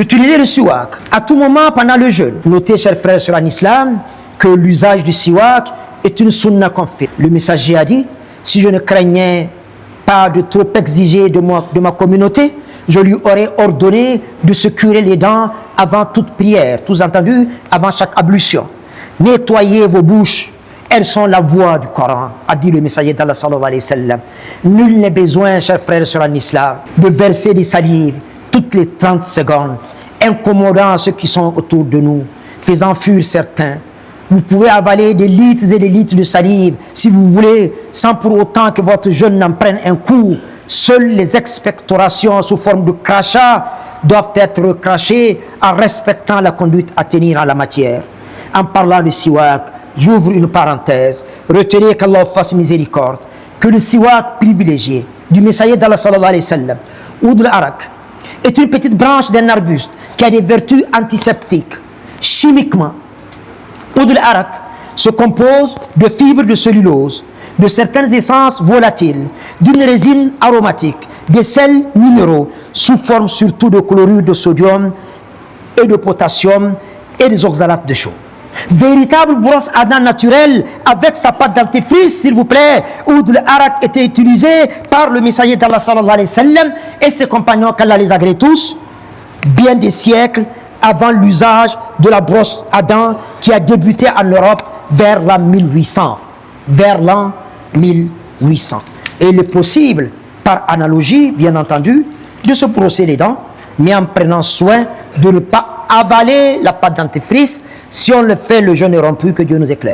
Utiliser le siwak à tout moment pendant le jeûne. Notez, chers frères, sur l'islam, que l'usage du siwak est une sunna qu'on fait. Le messager a dit, si je ne craignais pas de trop exiger de ma communauté, je lui aurais ordonné de se curer les dents avant toute prière, tout entendu, avant chaque ablution. Nettoyez vos bouches, elles sont la voix du Coran, a dit le messager d'Allah sallallahu alayhi wa sallam. Nul n'est besoin, chers frères sur l'islam, de verser des salives toutes les 30 secondes, incommodant ceux qui sont autour de nous, faisant fuir certains. Vous pouvez avaler des litres et des litres de salive, si vous voulez, sans pour autant que votre jeûne n'en prenne un coup. Seules les expectorations sous forme de crachat doivent être crachées en respectant la conduite à tenir en la matière. En parlant du siwak, j'ouvre une parenthèse. Retenez qu'Allah fasse miséricorde, que le siwak privilégié du messager d'Allah sallallahu alayhi wa sallam, Oud al-Arak, est une petite branche d'un arbuste qui a des vertus antiseptiques. Chimiquement, Oud al-Arak se compose de fibres de cellulose, de certaines essences volatiles, d'une résine aromatique, des sels minéraux sous forme surtout de chlorure de sodium et de potassium et des oxalates de chaux. Véritable brosse à dents naturelle avec sa pâte dentifrice, s'il vous plaît. Oud al-Arak était utilisé par le messager d'Allah sallallahu alayhi wa sallam et ses compagnons, qu'Allah les agrée tous, bien des siècles avant l'usage de la brosse à dents qui a débuté en Europe vers l'an 1800. Vers l'an 1800. Et il est possible, par analogie, bien entendu, de se brosser les dents, mais en prenant soin de ne pas avaler la pâte dentifrice. Si on le fait, le jeûne est rompu, que Dieu nous éclaire.